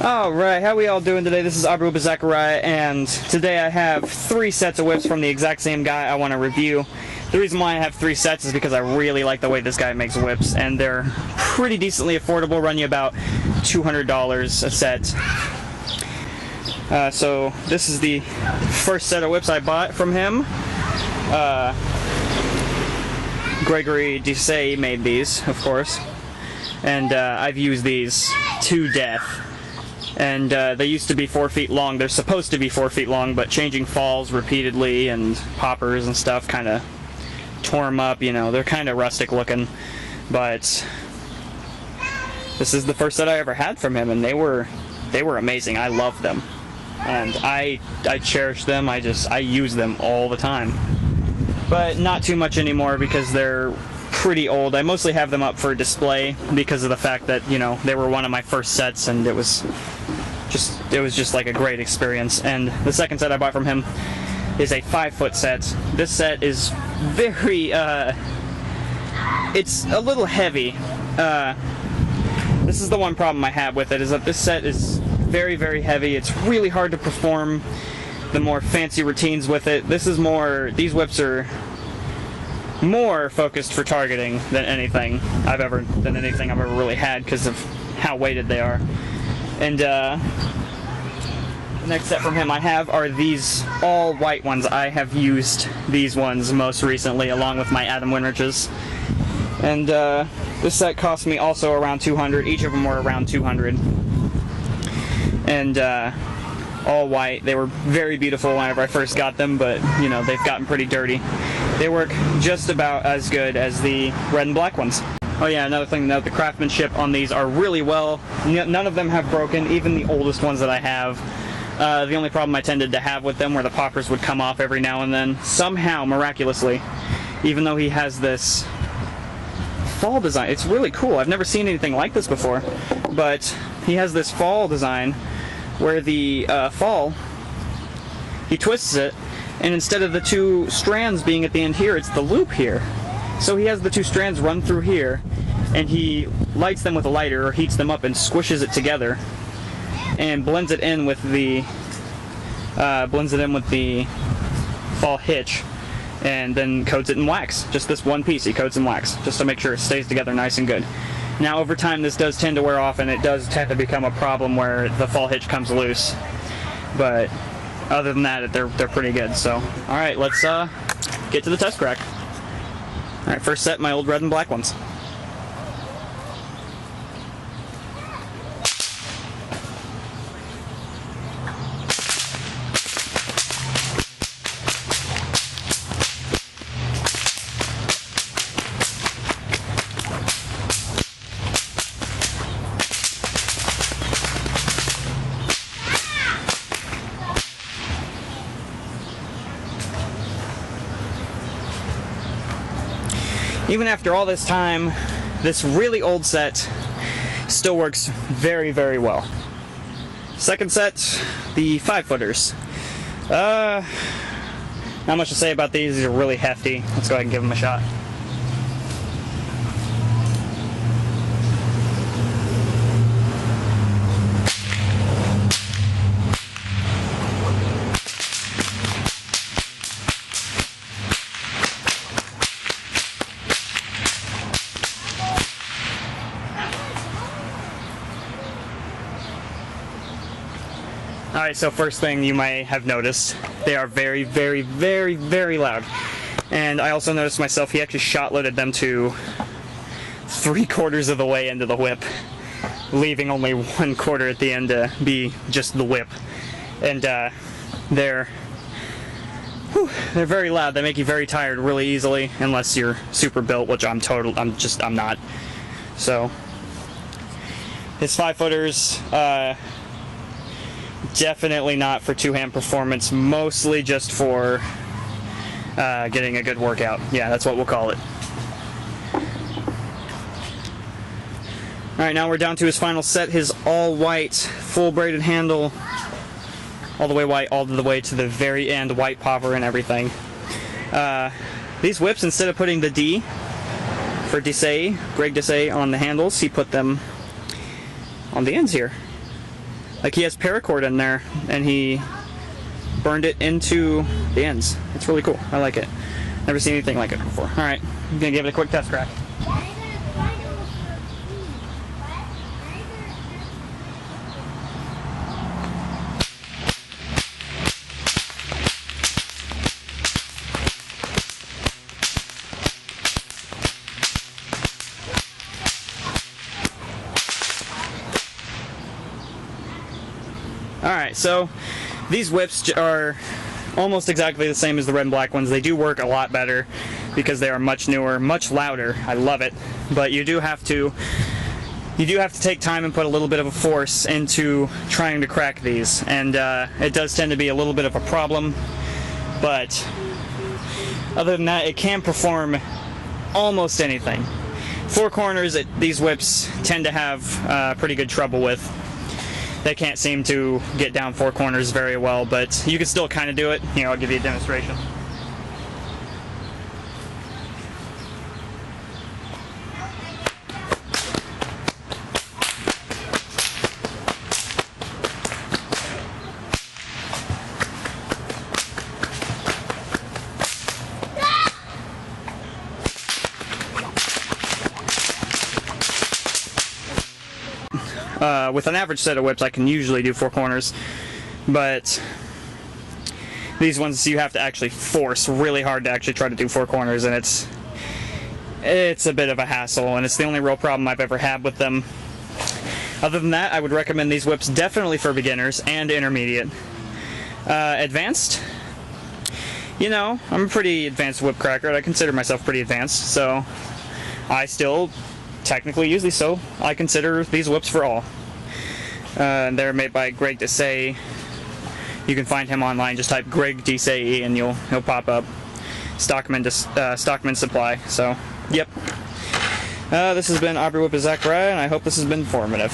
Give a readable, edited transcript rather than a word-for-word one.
Alright, how we all doing today? This is Abu Zachariah, and today I have 3 sets of whips from the exact same guy I want to review. The reason why I have 3 sets is because I really like the way this guy makes whips, and they're pretty decently affordable, run you about $200 a set. So this is the first set of whips I bought from him. Greg Desaye made these, of course, and I've used these to death. And they used to be 4 feet long. They're supposed to be 4 feet long, but changing falls repeatedly and poppers and stuff kind of tore them up. You know, they're kind of rustic looking. But this is the first set I ever had from him, and they were amazing. I loved them, and I cherish them. I use them all the time, but not too much anymore because they're pretty old. I mostly have them up for display because of the fact that, you know, they were one of my first sets, and it was just like a great experience. And the second set I bought from him is a 5-foot set. This set is very it's a little heavy. This is the one problem I have with it, is that this set is very, very heavy. It's really hard to perform the more fancy routines with it. These whips are more focused for targeting than anything I've ever really had, because of how weighted they are. And the next set from him I have are these all white ones. I have used these ones most recently along with my Adam Winriches. And this set cost me also around $200. Each of them were around $200. And all white. They were very beautiful whenever I first got them, but you know, they've gotten pretty dirty. They work just about as good as the red and black ones. Oh yeah, another thing to note, the craftsmanship on these are really well. None of them have broken, even the oldest ones that I have. The only problem I tended to have with them were the poppers would come off every now and then. Somehow, miraculously, even though he has this fall design. It's really cool. I've never seen anything like this before. But he has this fall design where the fall, he twists it, and instead of the 2 strands being at the end here, it's the loop here. So he has the 2 strands run through here, and he lights them with a lighter or heats them up and squishes it together and blends it in with the fall hitch, and then coats it in wax. Just this one piece he coats in wax just to make sure it stays together nice and good. Now over time this does tend to wear off, and it does tend to become a problem where the fall hitch comes loose, but other than that they're pretty good. So alright, let's get to the test crack. Alright, first set, my old red and black ones. Even after all this time, this really old set still works very, very well. Second set, the 5-footers. Not much to say about these. These are really hefty. Let's go ahead and give them a shot. Alright, so first thing you might have noticed, they are very, very, very, very loud. And I also noticed myself, he actually shot-loaded them to 3/4 of the way into the whip, leaving only 1/4 at the end to be just the whip. And they're very loud. They make you very tired really easily, unless you're super built, which I'm not. So his 5-footers, definitely not for 2-hand performance, mostly just for getting a good workout. Yeah, that's what we'll call it. Alright, now we're down to his final set, his all-white, full braided handle, all the way white, all the way to the very end, white popper and everything. These whips, instead of putting the D for Desaye, Greg Desaye, on the handles, he put them on the ends here. Like he has paracord in there, and he burned it into the ends. It's really cool. I like it. Never seen anything like it before. All right, I'm gonna give it a quick test crack. Alright, so these whips are almost exactly the same as the red and black ones. They do work a lot better because they are much newer, much louder. I love it. But you do have to take time and put a little bit of a force into trying to crack these. And it does tend to be a little bit of a problem. But other than that, it can perform almost anything. Four corners, these whips tend to have pretty good trouble with. They can't seem to get down four corners very well, but you can still kind of do it. Here, I'll give you a demonstration. With an average set of whips, I can usually do four corners, but these ones you have to actually force really hard to actually try to do four corners, and it's a bit of a hassle, and it's the only real problem I've ever had with them. Other than that, I would recommend these whips definitely for beginners and intermediate. Advanced, you know, I'm a pretty advanced whip cracker. I consider myself pretty advanced, so I still technically use these, so I consider these whips for all. They're made by Greg Desaye. You can find him online. Just type Greg Desaye and he'll pop up. Stockman Supply. So, yep. This has been Aubrey Whip of Zachariah, and I hope this has been informative.